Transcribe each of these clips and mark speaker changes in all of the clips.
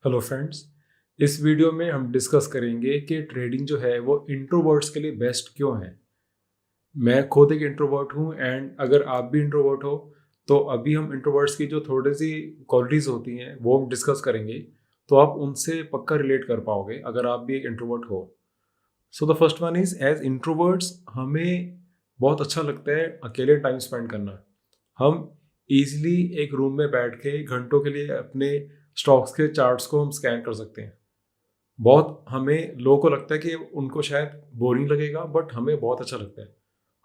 Speaker 1: Hello friends. इस video में हम डिस्कस करेंगे कि ट्रेडिंग जो है वो इंट्रोवर्ट्स के लिए बेस्ट क्यों है। मैं खुद एक इंट्रोवर्ट हूँ एंड अगर आप भी इंट्रोवर्ट हो तो अभी हम इंट्रोवर्ट्स की जो थोड़ी सी क्वालिटीज़ होती हैं वो हम डिस्कस करेंगे, तो आप उनसे पक्का रिलेट कर पाओगे अगर आप भी एक इंट्रोवर्ट हो। So the first one is as introverts हमें बहुत अच्छा लगता है अकेले टाइम स्पेंड करना। हम ईजिली एक रूम में बैठ के घंटों के लिए अपने स्टॉक्स के चार्ट्स को हम स्कैन कर सकते हैं। बहुत हमें लोगों को लगता है कि उनको शायद बोरिंग लगेगा, बट हमें बहुत अच्छा लगता है।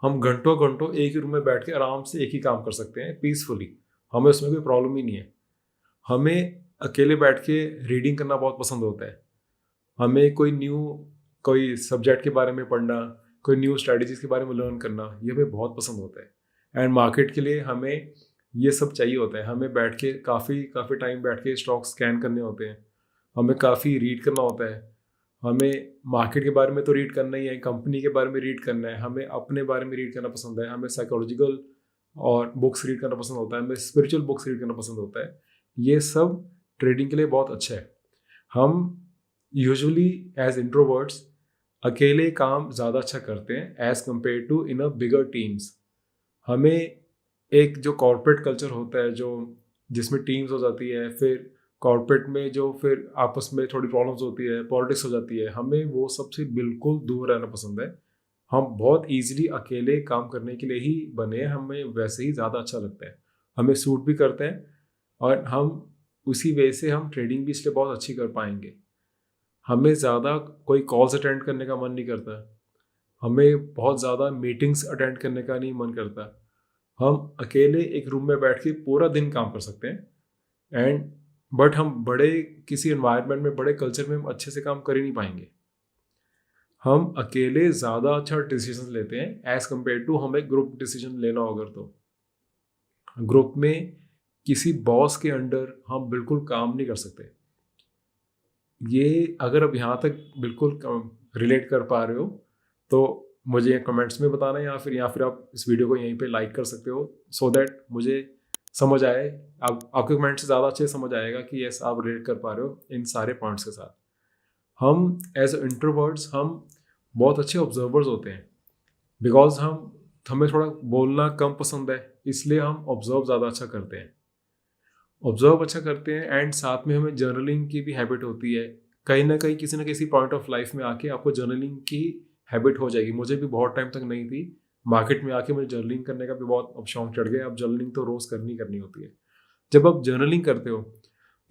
Speaker 1: हम घंटों घंटों एक ही रूम में बैठ के आराम से एक ही काम कर सकते हैं पीसफुली। हमें उसमें कोई प्रॉब्लम ही नहीं है। हमें अकेले बैठ के रीडिंग करना बहुत पसंद होता है। हमें कोई सब्जेक्ट के बारे में पढ़ना, कोई न्यू स्ट्रेटजीज के बारे में लर्न करना, ये हमें बहुत पसंद होता है। एंड मार्केट के लिए हमें ये सब चाहिए होता है। हमें बैठ के काफ़ी काफ़ी टाइम बैठ के स्टॉक स्कैन करने होते हैं। हमें काफ़ी रीड करना होता है। हमें मार्केट के बारे में तो रीड करना ही है, कंपनी के बारे में रीड करना है, हमें अपने बारे में रीड करना पसंद है, हमें साइकोलॉजिकल और बुक्स रीड करना पसंद होता है, हमें स्पिरिचुअल बुक्स रीड करना पसंद होता है। ये सब ट्रेडिंग के लिए बहुत अच्छा है। हम यूजुअली एज इंट्रोवर्ट्स अकेले काम ज़्यादा अच्छा करते हैं as compare to in a bigger teams. हमें एक जो कॉर्पोरेट कल्चर होता है, जो जिसमें टीम्स हो जाती है, फिर कॉर्पोरेट में जो फिर आपस में थोड़ी प्रॉब्लम्स होती है, पॉलिटिक्स हो जाती है, हमें वो सबसे बिल्कुल दूर रहना पसंद है। हम बहुत ईजिली अकेले काम करने के लिए ही बने हैं, हमें वैसे ही ज़्यादा अच्छा लगता है, हमें सूट भी करते हैं। और हम उसी वजह से हम ट्रेडिंग भी इसलिए बहुत अच्छी कर पाएंगे। हमें ज़्यादा कोई कॉल्स अटेंड करने का मन नहीं करता, हमें बहुत ज़्यादा मीटिंग्स अटेंड करने का नहीं मन करता। हम अकेले एक रूम में बैठ के पूरा दिन काम कर सकते हैं। एंड बट हम बड़े किसी एनवायरनमेंट में, बड़े कल्चर में हम अच्छे से काम कर ही नहीं पाएंगे। हम अकेले ज़्यादा अच्छा डिसीजन लेते हैं एज़ कम्पेयर टू हमें ग्रुप डिसीजन लेना होगा। तो ग्रुप में किसी बॉस के अंडर हम बिल्कुल काम नहीं कर सकते। ये अगर आप यहाँ तक बिल्कुल रिलेट कर पा रहे हो तो मुझे कमेंट्स में बताना, या फिर आप इस वीडियो को यहीं पे लाइक कर सकते हो, सो दैट मुझे समझ आए। आप आपके कमेंट से ज़्यादा अच्छे समझ आएगा कि यस आप रिलेट कर पा रहे हो इन सारे पॉइंट्स के साथ। हम एज इंट्रोवर्ट्स हम बहुत अच्छे ऑब्जर्वर्स होते हैं, बिकॉज हमें थोड़ा बोलना कम पसंद है, इसलिए हम ऑब्जर्व ज़्यादा अच्छा करते हैं। ऑब्जर्व अच्छा करते हैं एंड साथ में हमें जर्नलिंग की भी हैबिट होती है। कहीं ना कहीं किसी न किसी पॉइंट ऑफ लाइफ में आके आपको जर्नलिंग की हैबिट हो जाएगी। मुझे भी बहुत टाइम तक नहीं थी, मार्केट में आके मुझे जर्नलिंग करने का भी बहुत अब शौक चढ़ गया। अब जर्नलिंग तो रोज़ करनी होती है। जब आप जर्नलिंग करते हो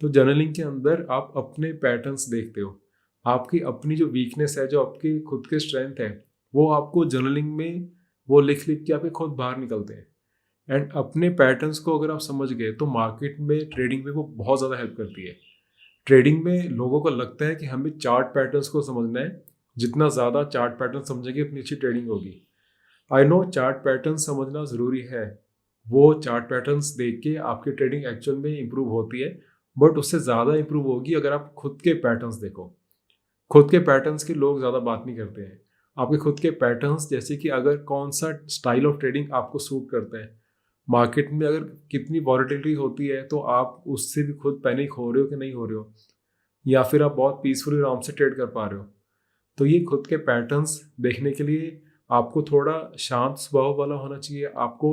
Speaker 1: तो जर्नलिंग के अंदर आप अपने पैटर्न्स देखते हो। आपकी अपनी जो वीकनेस है, जो आपकी खुद की स्ट्रेंथ है, वो आपको जर्नलिंग में वो लिख लिख के आपके खुद बाहर निकलते हैं। एंड अपने पैटर्न्स को अगर आप समझ गए तो मार्केट में, ट्रेडिंग में वो बहुत ज़्यादा हेल्प करती है। ट्रेडिंग में लोगों को लगता है कि हमें चार्ट पैटर्न्स को समझना है, जितना ज़्यादा चार्ट पैटर्न समझेंगे उतनी अच्छी ट्रेडिंग होगी। आई नो चार्ट पैटर्न समझना ज़रूरी है, वो चार्ट पैटर्न्स देख के आपकी ट्रेडिंग एक्चुअल में इम्प्रूव होती है, बट उससे ज़्यादा इम्प्रूव होगी अगर आप खुद के पैटर्न्स देखो। खुद के पैटर्न्स की लोग ज़्यादा बात नहीं करते हैं। आपके खुद के पैटर्न्स, जैसे कि अगर कौन सा स्टाइल ऑफ ट्रेडिंग आपको सूट करता है, मार्केट में अगर कितनी वॉलेटिलिटी होती है तो आप उससे भी खुद पैनिक हो रहे हो कि नहीं हो रहे हो, या फिर आप बहुत पीसफुली आराम से ट्रेड कर पा रहे हो। तो ये खुद के पैटर्न्स देखने के लिए आपको थोड़ा शांत स्वभाव वाला होना चाहिए। आपको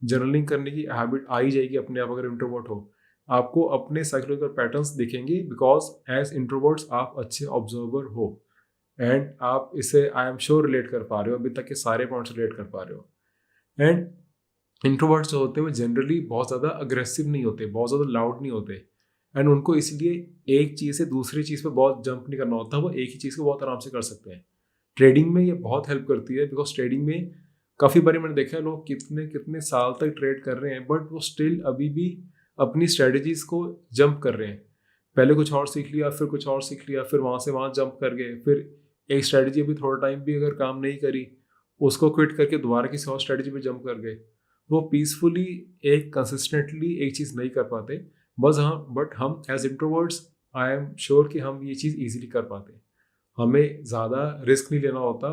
Speaker 1: जर्नलिंग करने की हैबिट आ ही जाएगी अपने आप, अगर इंट्रोवर्ट हो। आपको अपने साइकोलॉजिकल पैटर्न्स दिखेंगे, बिकॉज एज इंट्रोवर्ट्स आप अच्छे ऑब्जर्वर हो। एंड आप इसे आई एम श्योर रिलेट कर पा रहे हो, अभी तक के सारे पॉइंट्स रिलेट कर पा रहे हो। एंड इंट्रोवर्ट्स जो होते हैं वो जनरली बहुत ज़्यादा अग्रेसिव नहीं होते, बहुत ज़्यादा लाउड नहीं होते। एंड उनको इसलिए एक चीज़ से दूसरी चीज़ पे बहुत जंप नहीं करना होता, वो एक ही चीज़ को बहुत आराम से कर सकते हैं। ट्रेडिंग में ये बहुत हेल्प करती है, बिकॉज ट्रेडिंग में काफ़ी बारी मैंने देखा है लोग कितने कितने साल तक ट्रेड कर रहे हैं, बट वो स्टिल अभी भी अपनी स्ट्रेटजीज को जंप कर रहे हैं। पहले कुछ और सीख लिया, फिर कुछ और सीख लिया, फिर वहाँ से वहाँ जंप कर गए, फिर एक स्ट्रेटजी अभी थोड़ा टाइम भी अगर काम नहीं करी, उसको क्विट करके दोबारा किसी और स्ट्रेटजी पे जंप कर गए। वो पीसफुली एक कंसिस्टेंटली एक चीज़ नहीं कर पाते। बस बट हम as introverts I am sure कि हम ये चीज़ ईजिली कर पाते हैं। हमें ज़्यादा रिस्क नहीं लेना होता।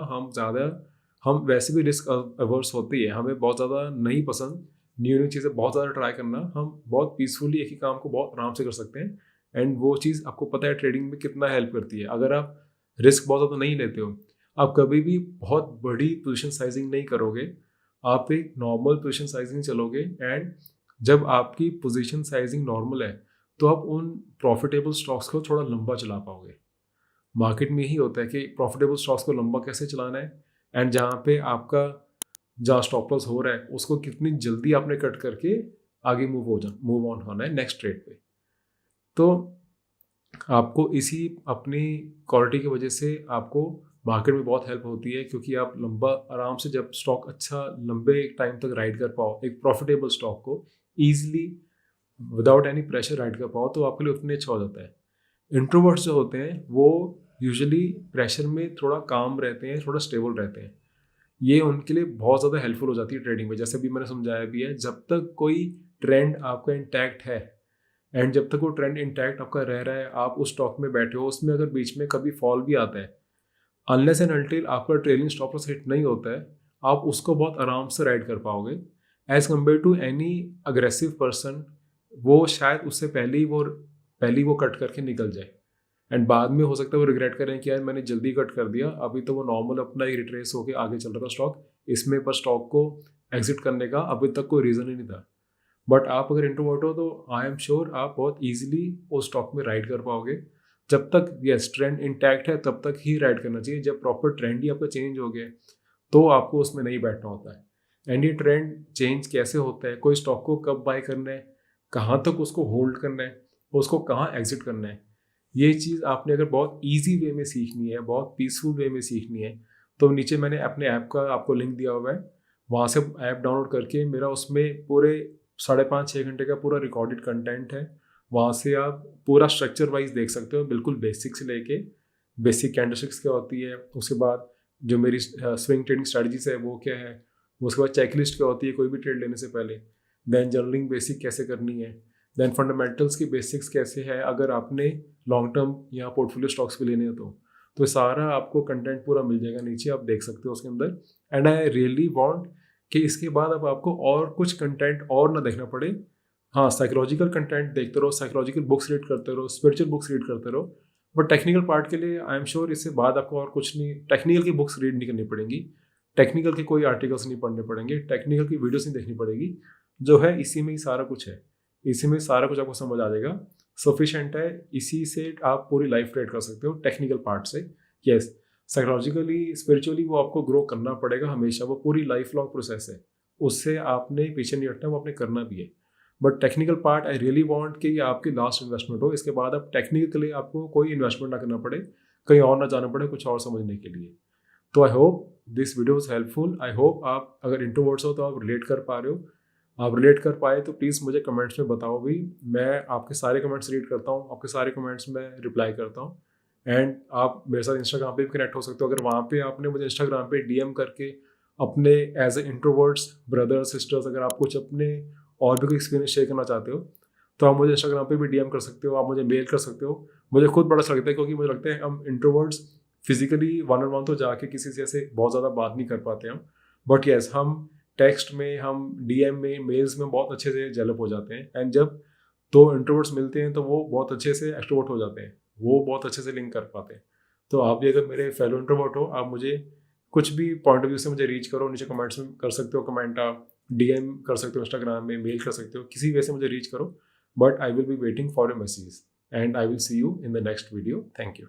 Speaker 1: हम वैसे भी रिस्क अवर्स होती है, हमें बहुत ज़्यादा नहीं पसंद न्यू न्यू चीज़ें बहुत ज़्यादा ट्राई करना। हम बहुत पीसफुली एक ही काम को बहुत आराम से कर सकते हैं। एंड वो चीज़ आपको पता है ट्रेडिंग में कितना हेल्प करती है। अगर आप रिस्क बहुत ज़्यादा नहीं लेते हो, आप कभी भी बहुत बड़ी पोजीशन साइजिंग नहीं करोगे, आप एक नॉर्मल पोजीशन साइजिंग चलोगे, एंड जब आपकी पोजीशन साइजिंग नॉर्मल है तो आप उन प्रॉफिटेबल स्टॉक्स को थोड़ा लंबा चला पाओगे। मार्केट में ही होता है कि प्रॉफिटेबल स्टॉक्स को लंबा कैसे चलाना है, एंड जहाँ स्टॉप लॉस हो रहा है उसको कितनी जल्दी आपने कट करके आगे मूव ऑन होना है नेक्स्ट ट्रेड पे। तो आपको इसी अपनी क्वालिटी की वजह से आपको मार्केट में बहुत हेल्प होती है, क्योंकि आप लंबा आराम से जब स्टॉक अच्छा लंबे टाइम तक राइड कर पाओ, एक प्रॉफिटेबल स्टॉक को easily without any pressure ride कर पाओ, तो आपके लिए उतने अच्छा हो जाता है। इंट्रोवर्ट्स जो होते हैं वो यूजुअली प्रेशर में थोड़ा काम रहते हैं, थोड़ा स्टेबल रहते हैं। ये उनके लिए बहुत ज़्यादा हेल्पफुल हो जाती है ट्रेडिंग में। जैसे अभी मैंने समझाया भी है, जब तक कोई ट्रेंड आपका इंटैक्ट है, एंड जब तक वो ट्रेंड इंटैक्ट आपका रह रहा है, आप उस स्टॉक में बैठे हो, उसमें अगर बीच में कभी फॉल भी आता है, अनलेस एंड अनटिल आपका ट्रेलिंग स्टॉप लॉस हिट नहीं होता है, आप उसको बहुत आराम से राइड कर पाओगे as compare to any aggressive person. वो शायद उससे पहले ही वो कट करके निकल जाए, एंड बाद में हो सकता है वो रिग्रेट करें कि यार मैंने जल्दी कट कर दिया, अभी तो वो नॉर्मल अपना ही रिट्रेस होके आगे चल रहा था स्टॉक, इसमें पर स्टॉक को एग्जिट करने का अभी तक कोई रीज़न ही नहीं था। बट आप अगर इंट्रोवर्ट हो तो आई एम श्योर आप बहुत ईजिली उस स्टॉक में राइड कर पाओगे। जब तक यस ट्रेंड इंटैक्ट है तब तक ही राइड करना चाहिए। जब प्रॉपर ट्रेंड ही आपका चेंज हो गया तो आपको उसमें नहीं बैठना होता है। एंड ये ट्रेंड चेंज कैसे होता है, कोई स्टॉक को कब बाय करना है, कहाँ तक उसको होल्ड करना है, उसको कहाँ एग्जिट करना है, ये चीज़ आपने अगर बहुत ईजी वे में सीखनी है, बहुत पीसफुल वे में सीखनी है, तो नीचे मैंने अपने ऐप का आपको लिंक दिया हुआ है, वहाँ से ऐप डाउनलोड करके मेरा उसमें पूरे 5.5-6 घंटे का पूरा रिकॉर्डेड कंटेंट है। वहाँ से आप पूरा स्ट्रक्चर वाइज देख सकते हो, बिल्कुल बेसिक से लेके बेसिक कैंडलस्टिक्स क्या होती है, उसके बाद जो मेरी स्विंग ट्रेडिंग स्ट्रैटेजीज है वो क्या है, उसके बाद चेकलिस्ट क्या होती है कोई भी ट्रेड लेने से पहले, देन जर्नलिंग बेसिक कैसे करनी है, देन फंडामेंटल्स की बेसिक्स कैसे है अगर आपने लॉन्ग टर्म या पोर्टफोलियो स्टॉक्स भी लेने हो तो सारा आपको कंटेंट पूरा मिल जाएगा नीचे, आप देख सकते हो उसके अंदर। एंड आई रियली वांट कि इसके बाद अब आपको और कुछ कंटेंट और ना देखना पड़े। हाँ, साइकोलॉजिकल कंटेंट देखते रहो, साइकोलॉजिकल बुक्स रीड करते रहो, स्पिरिचुअल बुक्स रीड करते रहो, बट टेक्निकल पार्ट के लिए आई एम श्योर इससे बाद आपको और कुछ नहीं, टेक्निकल की बुक्स रीड नहीं करनी पड़ेंगी, टेक्निकल के कोई आर्टिकल्स नहीं पढ़ने पड़ेंगे, टेक्निकल की वीडियोस नहीं देखनी पड़ेगी। जो है इसी में ही सारा कुछ है, इसी में सारा कुछ आपको समझ आ जाएगा, सफिशेंट है। इसी से आप पूरी लाइफ ट्रेड कर सकते हो टेक्निकल पार्ट से। यस, साइकोलॉजिकली स्पिरिचुअली वो आपको ग्रो करना पड़ेगा हमेशा, वो पूरी लाइफ लॉन्ग प्रोसेस है, उससे आपने पीछे नहीं हटना, वो आपने करना भी है। But technical part I really want कि ये आपकी लास्ट इन्वेस्टमेंट हो, इसके बाद आप टेक्निकली आपको कोई इन्वेस्टमेंट ना करना पड़े, कहीं और ना जाना पड़े कुछ और समझने के लिए। तो I hope this video is helpful. I hope आप अगर इंट्रोवर्ट्स हो तो आप रिलेट कर पा रहे हो। आप रिलेट कर पाए तो प्लीज़ मुझे कमेंट्स में बताओ भी, मैं आपके सारे कमेंट्स रीड करता हूँ, आपके सारे कमेंट्स में रिप्लाई करता हूँ। एंड आप मेरे साथ इंस्टाग्राम पे भी कनेक्ट हो सकते हो, अगर वहाँ पे आपने मुझे इंस्टाग्राम पे डीएम करके अपने as a introverts brothers sisters अगर आप कुछ अपने और भी कोई एक्सपीरियंस शेयर करना चाहते हो तो आप मुझे इंस्टाग्राम पे भी डीएम कर सकते हो, आप मुझे मेल कर सकते हो। मुझे खुद बड़ा अच्छा लगता है, क्योंकि मुझे लगता है हम इंट्रोवर्ट्स फिजिकली 1-on-1 तो जाके किसी से ऐसे बहुत ज़्यादा बात नहीं कर पाते हम, बट येस हम टेक्स्ट में, हम डीएम में, मेल्स में बहुत अच्छे से डेवलप हो जाते हैं। एंड जब दो इंट्रोवर्ट्स मिलते हैं तो वो बहुत अच्छे से एक्सट्रोवर्ट हो जाते हैं, वो बहुत अच्छे से लिंक कर पाते हैं। तो आप भी अगर मेरे फेलो इंट्रोवर्ट हो, आप मुझे कुछ भी पॉइंट ऑफ व्यू से मुझे रीच करो, नीचे कमेंट्स में कर सकते हो, कमेंट आप डीएम कर सकते हो, इंस्टाग्राम में मेल कर सकते हो, किसी वे से मुझे रीच करो, but I will be waiting for your message and I will see you in the next video. Thank you.